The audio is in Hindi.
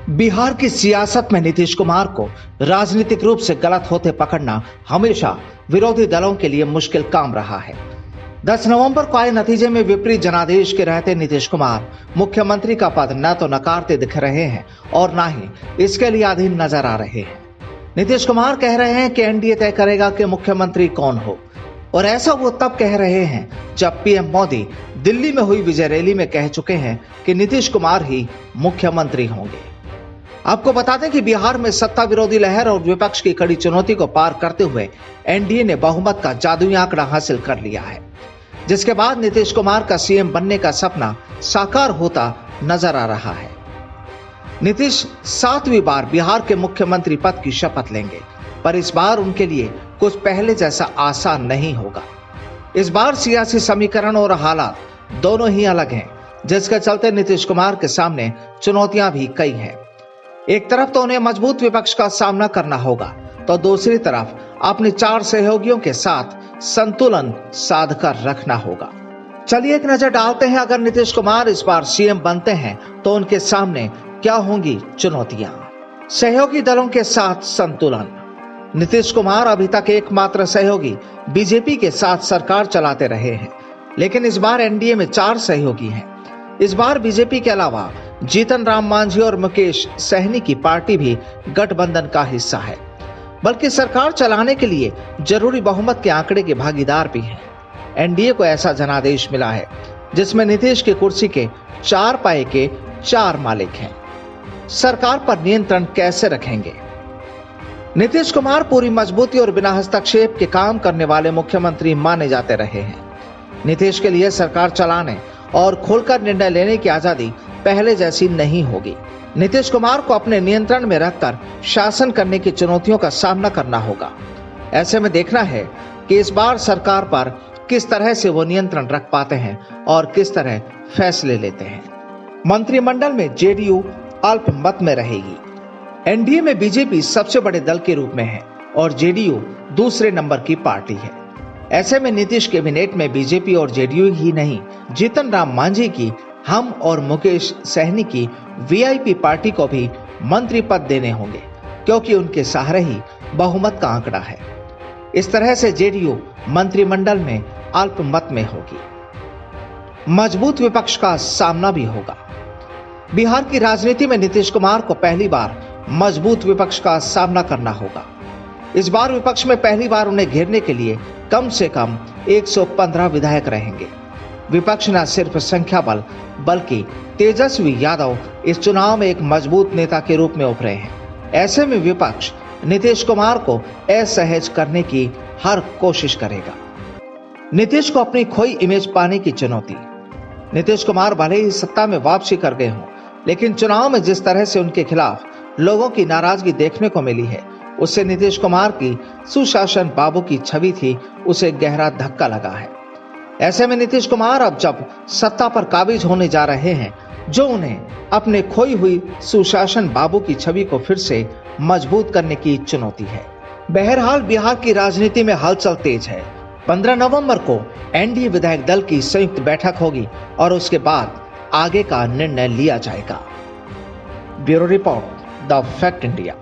बिहार की सियासत में नीतीश कुमार को राजनीतिक रूप से गलत होते पकड़ना हमेशा विरोधी दलों के लिए मुश्किल काम रहा है। 10 नवंबर को आए नतीजे में विपरीत जनादेश के रहते नीतीश कुमार मुख्यमंत्री का पद न तो नकारते दिख रहे हैं और न ही इसके लिए अधीन नजर आ रहे हैं। नीतीश कुमार कह रहे हैं कि एनडीए तय करेगा कि मुख्यमंत्री कौन हो, और ऐसा वो तब कह रहे हैं जब पीएम मोदी दिल्ली में हुई विजय रैली में कह चुके हैं कि नीतीश कुमार ही मुख्यमंत्री होंगे। आपको बता दें कि बिहार में सत्ता विरोधी लहर और विपक्ष की कड़ी चुनौती को पार करते हुए एनडीए ने बहुमत का जादुई आंकड़ा हासिल कर लिया है, जिसके बाद नीतीश कुमार का सीएम बनने का सपना साकार होता नजर आ रहा है। नीतीश 7वीं बार बिहार के मुख्यमंत्री पद की शपथ लेंगे, पर इस बार उनके लिए कुछ पहले जैसा आसान नहीं होगा। इस बार सियासी समीकरण और हालात दोनों ही अलग हैं, जिसके चलते नीतीश कुमार के सामने चुनौतियां भी कई हैं। एक तरफ तो उन्हें मजबूत विपक्ष का सामना करना होगा, तो दूसरी तरफ अपने 4 सहयोगियों के साथ संतुलन साधकर रखना होगा। चलिए एक नजर डालते हैं, अगर नीतीश कुमार इस बार सीएम बनते हैं तो उनके सामने क्या होंगी चुनौतियां। सहयोगी दलों के साथ संतुलन। नीतीश कुमार अभी तक एकमात्र सहयोगी बीजेपी के साथ सरकार चलाते रहे हैं, लेकिन इस बार एनडीए में 4 सहयोगी हैं। इस बार बीजेपी के अलावा जीतन राम मांझी और मुकेश सहनी की पार्टी भी गठबंधन का हिस्सा है, बल्कि सरकार चलाने के लिए जरूरी बहुमत के आंकड़े के भागीदार भी हैं। एनडीए को ऐसा जनादेश मिला है जिसमें नीतीश की कुर्सी के 4 पाए के 4 मालिक हैं। सरकार पर नियंत्रण कैसे रखेंगे? नीतीश कुमार पूरी मजबूती और बिना हस्तक्षेप के काम करने वाले मुख्यमंत्री माने जाते रहे हैं। नीतीश के लिए सरकार चलाने और खुलकर निर्णय लेने की आजादी पहले जैसी नहीं होगी। नीतीश कुमार को अपने नियंत्रण में रखकर शासन करने की चुनौतियों का सामना करना होगा। ऐसे में देखना है कि इस बार सरकार पर किस तरह से वो नियंत्रण रख पाते हैं और किस तरह फैसले लेते हैं। मंत्रिमंडल में जेडीयू अल्पमत में रहेगी। एनडीए में बीजेपी सबसे बड़े दल के रूप में है और जेडीयू दूसरे नंबर की पार्टी है। ऐसे में नीतीश कैबिनेट में बीजेपी और जेडीयू ही नहीं, जीतन राम मांझी की, हम और मुकेश सहनी की वीआईपी पार्टी को भी मंत्री पद देने होंगे, क्योंकि उनके सहारे ही बहुमत का आंकड़ा है। इस तरह से जेडीयू मंत्रिमंडल में अल्पमत में होगी। मजबूत विपक्ष का सामना भी होगा। बिहार की राजनीति में नीतीश कुमार को पहली बार मजबूत विपक्ष का सामना करना होगा। इस बार विपक्ष में पहली बार उन्हें घेरने के लिए कम से कम 115 विधायक रहेंगे। विपक्ष न सिर्फ संख्या बल बल्कि तेजस्वी यादव इस चुनाव में एक मजबूत नेता के रूप में उभरे हैं। ऐसे में विपक्ष नीतीश कुमार को असहज करने की हर कोशिश करेगा। नीतीश को अपनी खोई इमेज पाने की चुनौती। नीतीश कुमार भले ही सत्ता में वापसी कर गए हों, लेकिन चुनाव में जिस तरह से उनके खिलाफ लोगों की नाराजगी देखने को मिली है, उससे नीतीश कुमार की सुशासन बाबू की छवि थी, उसे गहरा धक्का लगा है। ऐसे में नीतीश कुमार अब जब सत्ता पर काबिज होने जा रहे हैं, जो उन्हें अपने खोई हुई सुशासन बाबू की छवि को फिर से मजबूत करने की चुनौती है। बहरहाल बिहार की राजनीति में हलचल तेज है। 15 नवंबर को एनडीए विधायक दल की संयुक्त बैठक होगी और उसके बाद आगे का निर्णय लिया जाएगा। Bureau report, the fact India.